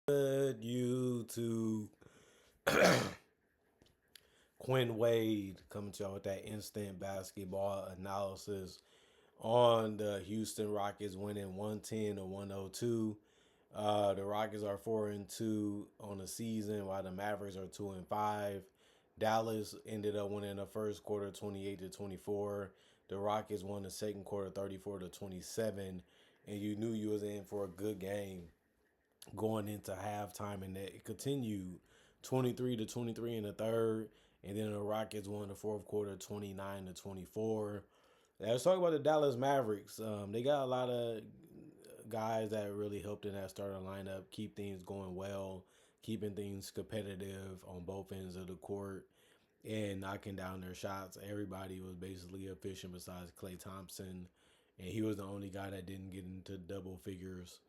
Good YouTube. Quinn Wade coming to y'all with that instant basketball analysis on the Houston Rockets winning 110 to 102. The Rockets are 4-2 on the season, while the Mavericks are 2-5. Dallas ended up winning the first quarter 28 to 24. The Rockets won the second quarter 34 to 27, and you knew you was in for a good game going into halftime, and that it continued 23 to 23 in the third, and then the Rockets won the fourth quarter 29 to 24. Now, let's talk about the Dallas Mavericks. They got a lot of guys that really helped in that starting lineup keep things going well, keeping things competitive on both ends of the court and knocking down their shots. Everybody was basically efficient besides Klay Thompson, and he was the only guy that didn't get into double figures,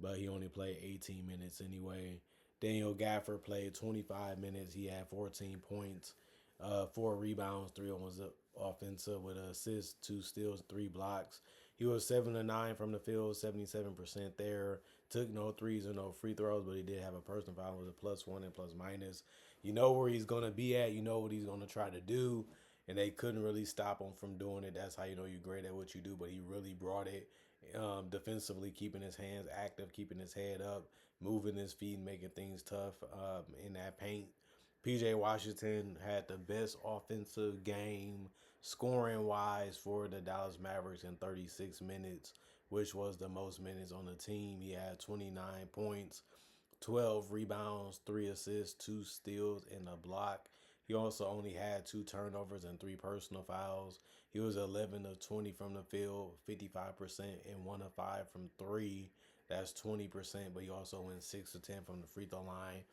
but he only played 18 minutes anyway. Daniel Gafford played 25 minutes. He had 14 points, 4 rebounds, 3 on was offensive with an assist, 2 steals, 3 blocks. He was 7 of 9 from the field, 77% there. Took no threes or no free throws, but he did have a personal foul with a +1 and plus minus. You know where he's gonna be at. You know what he's gonna try to do, and they couldn't really stop him from doing it. That's how you know you're great at what you do. But he really brought it defensively, keeping his hands active, keeping his head up, moving his feet, making things tough in that paint. PJ Washington had the best offensive game scoring wise for the Dallas Mavericks in 36 minutes, which was the most minutes on the team. He had 29 points, 12 rebounds, 3 assists, 2 steals, and a block. He also only had 2 turnovers and 3 personal fouls. He was 11 of 20 from the field, 55%, and 1 of 5 from 3. That's 20%, but he also went 6 of 10 from the free throw line.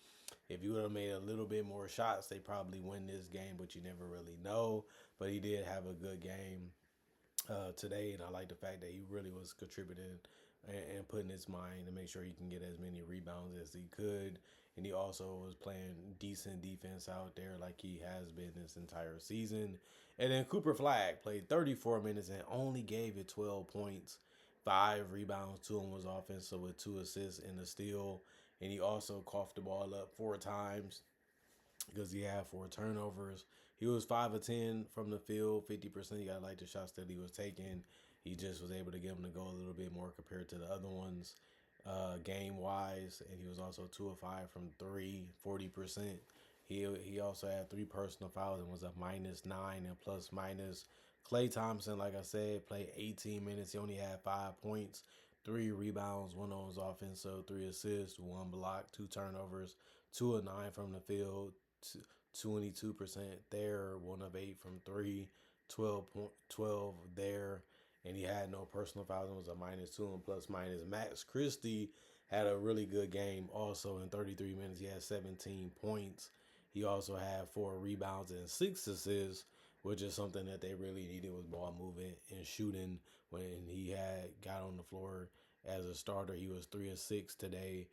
If you would have made a little bit more shots, they probably win this game, but you never really know. But he did have a good game today, and I like the fact that he really was contributing and putting his mind to make sure he can get as many rebounds as he could. And he also was playing decent defense out there like he has been this entire season. And then Cooper Flag played 34 minutes and only gave it 12 points, 5 rebounds, 2 of them was offensive with 2 assists and a steal. And he also coughed the ball up 4 times because he had 4 turnovers. He was 5 of 10 from the field, 50%. You got to like the shots that he was taking. He just was able to get him to go a little bit more compared to the other ones game wise. And he was also 2 of 5 from 3, 40%. He also had 3 personal fouls and was a -9 and plus minus. Klay Thompson, like I said, played 18 minutes. He only had 5 points, 3 rebounds, 1 on his offense, so 3 assists, 1 block, 2 turnovers, 2 of 9 from the field, 22% there, 1 of 8 from 3, 12 there, and he had no personal fouls and was a -2 and plus minus. Max Christie had a really good game also in 33 minutes. He had 17 points. He also had 4 rebounds and 6 assists, which is something that they really needed was ball movement and shooting. When he had got on the floor as a starter, he was 3 of 6 today,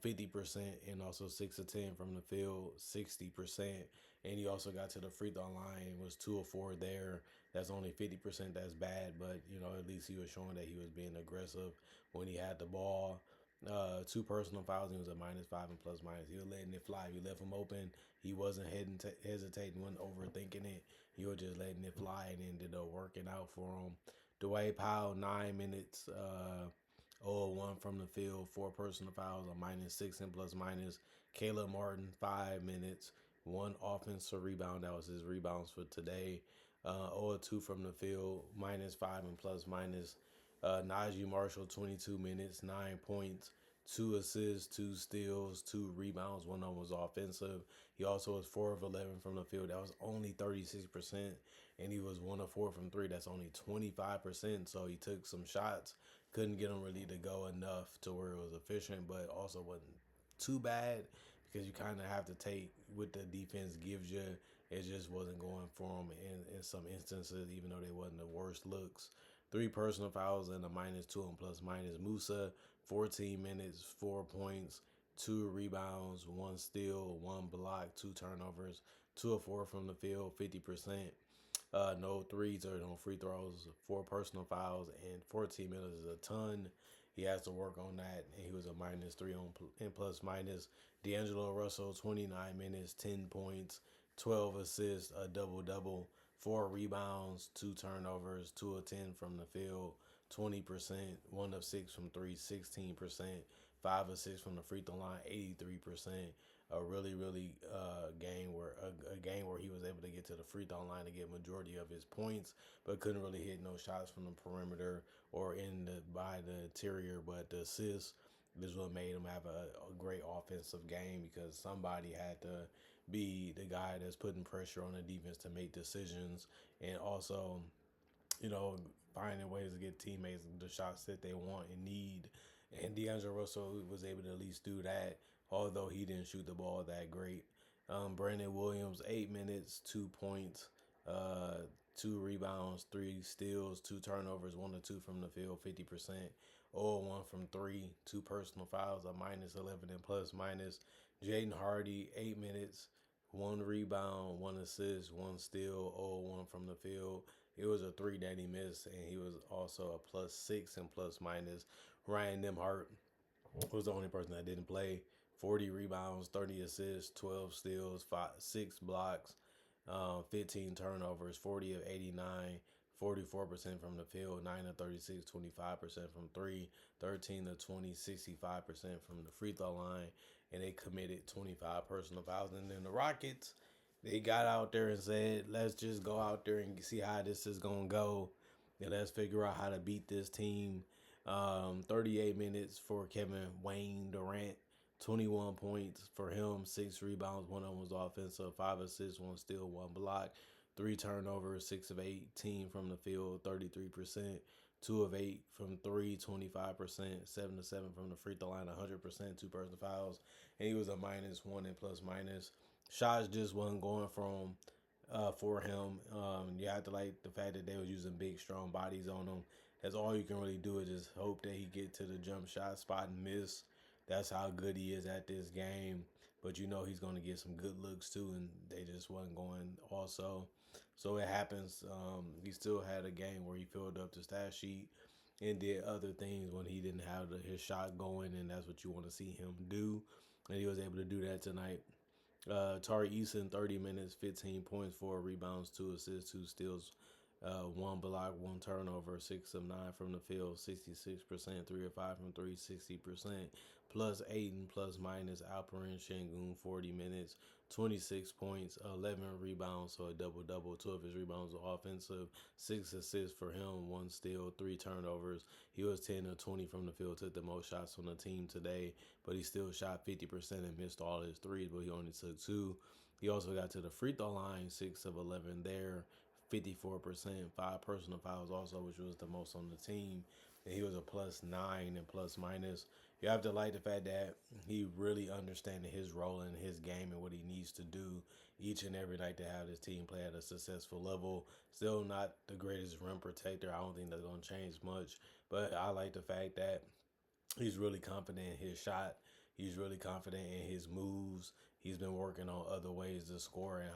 50%, and also 6 of 10 from the field, 60%. And he also got to the free throw line, was 2 of 4 there. That's only 50%. That's bad, but at least he was showing that he was being aggressive when he had the ball. 2 personal fouls. He was a -5 and plus minus. He was letting it fly. You left him open. He wasn't hesitating, wasn't overthinking it. He was just letting it fly, and ended up working out for him. Dwight Powell, 9 minutes, 0-1 from the field, 4 personal fouls, a -6 and plus minus. Caleb Martin, 5 minutes, 1 offensive rebound. That was his rebounds for today. 0-2 from the field, -5 and plus minus. Najee Marshall, 22 minutes, 9 points, 2 assists, 2 steals, 2 rebounds. 1 of them was offensive. He also was 4 of 11 from the field. That was only 36%. And he was 1 of 4 from 3. That's only 25%. So he took some shots. Couldn't get him really to go enough to where it was efficient, but also wasn't too bad because you kind of have to take what the defense gives you. It just wasn't going for him in some instances, even though they wasn't the worst looks. 3 personal fouls and a -2 and plus minus. Musa, 14 minutes, 4 points, 2 rebounds, 1 steal, 1 block, 2 turnovers, 2 of 4 from the field, 50%. No threes or no free throws, 4 personal fouls, and 14 minutes is a ton. he has to work on that. And he was a -3 on in plus minus. D'Angelo Russell, 29 minutes, 10 points, 12 assists, a double double, 4 rebounds, 2 turnovers, 2 of 10 from the field, 20%, 1 of 6 from three, 16%, 5 of 6 from the free throw line, 83%. A really a game where he was able to get to the free throw line to get majority of his points, but couldn't really hit no shots from the perimeter or in the by the interior. But the assist is what made him have a great offensive game, because somebody had to be the guy that's putting pressure on the defense to make decisions, and also, you know, finding ways to get teammates the shots that they want and need. And D'Angelo Russell was able to at least do that, although he didn't shoot the ball that great. Brandon Williams, 8 minutes, 2 points, uh, 2 rebounds, 3 steals, 2 turnovers, 1 of 2 from the field, 50%. 0-1 from three, 2 personal fouls, a -11 and plus minus. Jaden Hardy, 8 minutes, 1 rebound, 1 assist, 1 steal, 0-1 from the field. It was a three that he missed, and he was also a +6 and plus minus. Ryan Nimhart was the only person that didn't play. 40 rebounds, 30 assists, 12 steals, 6 blocks, 15 turnovers, 40 of 89, 44% from the field, 9 of 36, 25% from three, 13 of 20, 65% from the free throw line, and they committed 25 personal fouls. And then the Rockets, they got out there and said, let's just go out there and see how this is going to go. And let's figure out how to beat this team. 38 minutes for Kevin Wayne Durant, 21 points for him, 6 rebounds, 1 of them was offensive, 5 assists, 1 steal, 1 block, 3 turnovers, 6 of 18 from the field, 33%, 2 of 8 from three, 25%, 7 of 7 from the free throw line, 100%, 2 personal fouls, and he was a -1 and plus minus. Shots just wasn't going for him. You have to like the fact that they was using big, strong bodies on him. That's all you can really do, is just hope that he get to the jump shot spot and miss. That's how good he is at this game. But you know he's going to get some good looks too, and they just wasn't going also. So it happens. He still had a game where he filled up the stat sheet and did other things when he didn't have his shot going, and that's what you want to see him do. And he was able to do that tonight. Tari Eason, 30 minutes, 15 points, 4 rebounds, 2 assists, 2 steals, 1 block, 1 turnover, 6 of 9 from the field, 66%, 3 of 5 from three, 60%, +8 and plus minus. Alperen Şengün, 40 minutes, 26 points, 11 rebounds, so a double double. 2 of his rebounds were offensive, 6 assists for him, 1 steal, 3 turnovers. He was 10 of 20 from the field, took the most shots on the team today, but he still shot 50% and missed all his threes, but he only took 2. He also got to the free throw line, 6 of 11 there, 54%, 5 personal fouls also, which was the most on the team. And he was a +9 and plus minus. You have to like the fact that he really understanding his role in his game and what he needs to do each and every night to have his team play at a successful level. Still not the greatest rim protector. I don't think that's going to change much. But I like the fact that he's really confident in his shot. He's really confident in his moves. He's been working on other ways to score and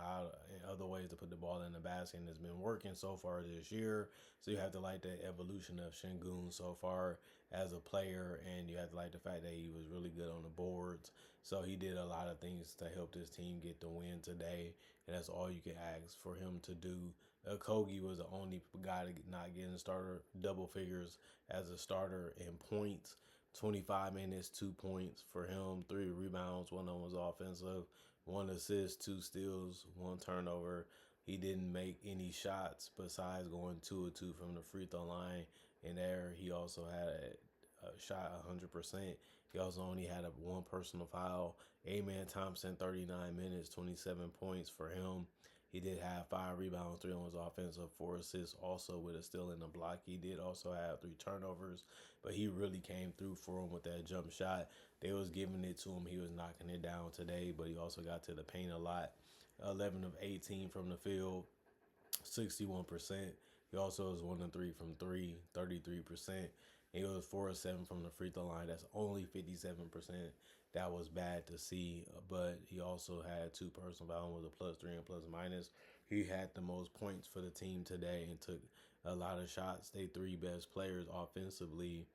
other ways to put the ball in the basket, and it's been working so far this year. So you have to like the evolution of Şengün so far as a player, and you have to like the fact that he was really good on the boards. So he did a lot of things to help this team get the win today, and that's all you can ask for him to do. Kogi was the only guy to not get in starter double figures as a starter in points. 25 minutes, 2 points for him, 3 rebounds, 1 of them was offensive, 1 assist, 2 steals, 1 turnover. He didn't make any shots besides going 2 of 2 from the free throw line. And there, he also had a shot 100%. He also only had 1 personal foul. Amen Thompson, 39 minutes, 27 points for him. He did have 5 rebounds, 3 on his offensive, 4 assists, also with a steal and a block. He did also have 3 turnovers, but he really came through for him with that jump shot. They was giving it to him. He was knocking it down today, but he also got to the paint a lot. 11 of 18 from the field, 61%. He also was 1 of 3 from three, 33%. He was 4 of 7 from the free throw line. That's only 57%. That was bad to see, but he also had 2 personal fouls with a +3 and plus minus. He had the most points for the team today and took a lot of shots. They 3 best players offensively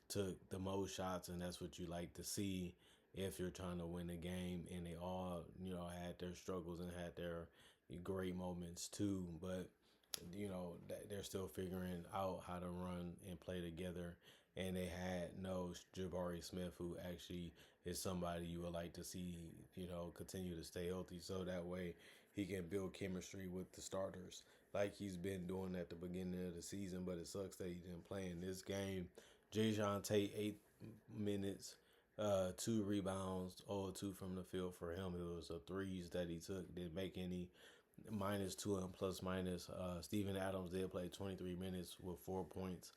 took the most shots, and that's what you like to see if you're trying to win a game. And they all, had their struggles and had their great moments too. But they're still figuring out how to run and play together. And they had no Jabari Smith, who actually is somebody you would like to see, continue to stay healthy, so that way he can build chemistry with the starters like he's been doing at the beginning of the season. But it sucks that he didn't play in this game. Jajon Tate, 8 minutes, 2 rebounds, 0-2 from the field for him. It was a threes that he took. Didn't make any. -2 and plus minus. Steven Adams did play 23 minutes with 4 points,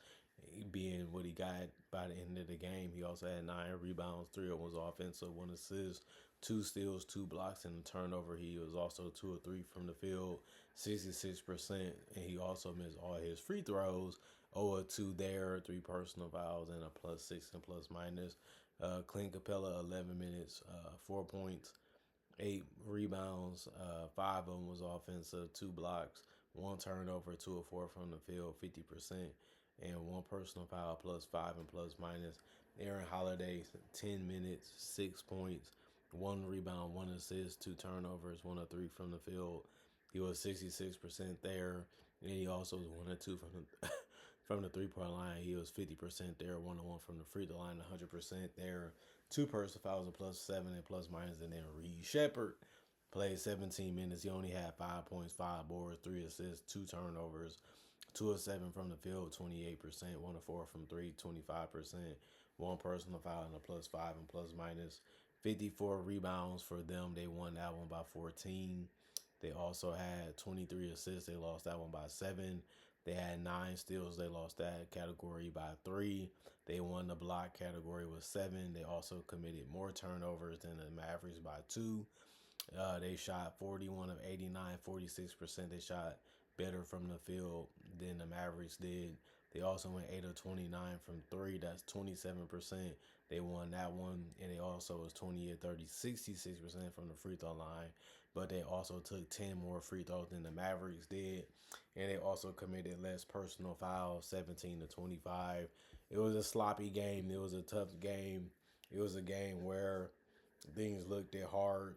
being what he got by the end of the game. He also had 9 rebounds, 3 of them was offensive, 1 assist, 2 steals, 2 blocks, and a turnover. He was also 2 of 3 from the field, 66%, and he also missed all his free throws. 0 of 2 there, 3 personal fouls, and a +6 and plus minus. Clint Capella, 11 minutes, 4 points, 8 rebounds, 5 of them was offensive, 2 blocks, 1 turnover, 2 of 4 from the field, 50%, and 1 personal foul, +5 and plus minus. Aaron Holiday, 10 minutes, 6 points, 1 rebound, 1 assist, 2 turnovers, 1 of 3 from the field. He was 66% there, and he also was 1 of 2 from the from the 3 point line. He was 50% there, 1 of 1 from the free throw line, 100% there. 2 personal fouls, a +7 and plus minus, and then Reed Shepard played 17 minutes. He only had 5 points, 5 boards, 3 assists, 2 turnovers, 2 of 7 from the field, 28%, 1 of 4 from three, 25%, 1 personal foul, and a +5 and plus minus. 54 rebounds for them. They won that one by 14. They also had 23 assists. They lost that one by 7. They had 9 steals. They lost that category by 3. They won the block category with 7. They also committed more turnovers than the Mavericks by 2. They shot 41 of 89, 46%. They shot better from the field than the Mavericks did. They also went 8 of 29 from 3. That's 27%. They won that one. And they also was 20 of 30, 66% from the free throw line. But they also took 10 more free throws than the Mavericks did. And they also committed less personal fouls, 17 to 25. It was a sloppy game. It was a tough game. It was a game where things looked hard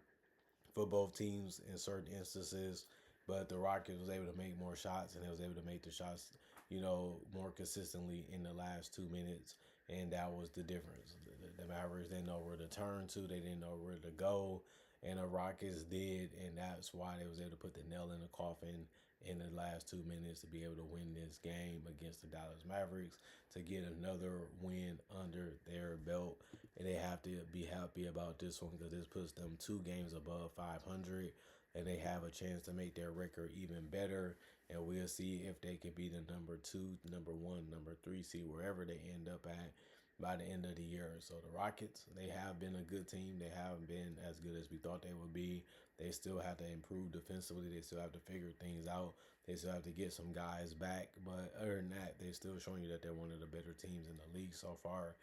for both teams in certain instances, but the Rockets was able to make more shots, and they was able to make the shots, more consistently in the last 2 minutes, and that was the difference. The Mavericks didn't know where to turn to, they didn't know where to go, and the Rockets did, and that's why they was able to put the nail in the coffin in the last 2 minutes to be able to win this game against the Dallas Mavericks, to get another win under their belt. And they have to be happy about this one because this puts them 2 games above 500, and they have a chance to make their record even better. And we'll see if they can be the number 2, number 1, number 3 seed, wherever they end up at by the end of the year. So the Rockets, they have been a good team. They haven't been as good as we thought they would be. They still have to improve defensively. They still have to figure things out. They still have to get some guys back. But other than that, they're still showing you that they're one of the better teams in the league so far.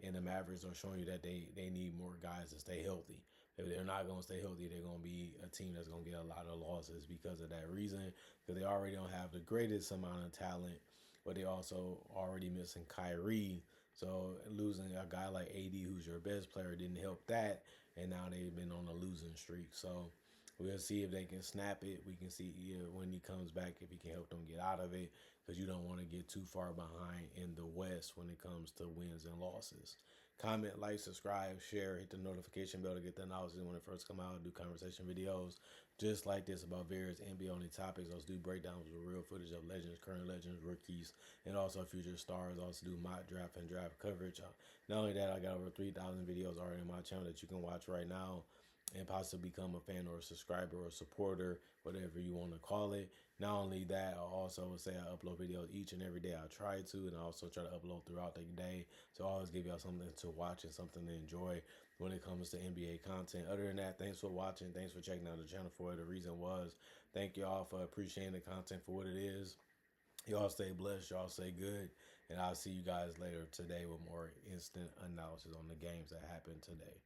And the Mavericks are showing you that they need more guys to stay healthy. If they're not going to stay healthy, they're going to be a team that's going to get a lot of losses because of that reason. Because they already don't have the greatest amount of talent, but they also already missing Kyrie. So losing a guy like AD, who's your best player, didn't help that. And now they've been on a losing streak. So we'll see if they can snap it. We can see when he comes back, if he can help them get out of it, because you don't want to get too far behind in the West when it comes to wins and losses. Comment, like, subscribe, share, hit the notification bell to get the announcements when it first come out. Do conversation videos just like this about various NBA only topics. Also do breakdowns with real footage of legends, current legends, rookies, and also future stars. Also do mock draft and draft coverage. Not only that, I got over 3,000 videos already on my channel that you can watch right now and possibly become a fan or a subscriber or a supporter, whatever you want to call it. Not only that, I also would say I upload videos each and every day. I try to, and I also try to upload throughout the day. So I always give y'all something to watch and something to enjoy when it comes to NBA content. Other than that, thanks for watching. Thanks for checking out the channel for it. The reason was, thank y'all for appreciating the content for what it is. Y'all stay blessed. Y'all stay good. And I'll see you guys later today with more instant analysis on the games that happened today.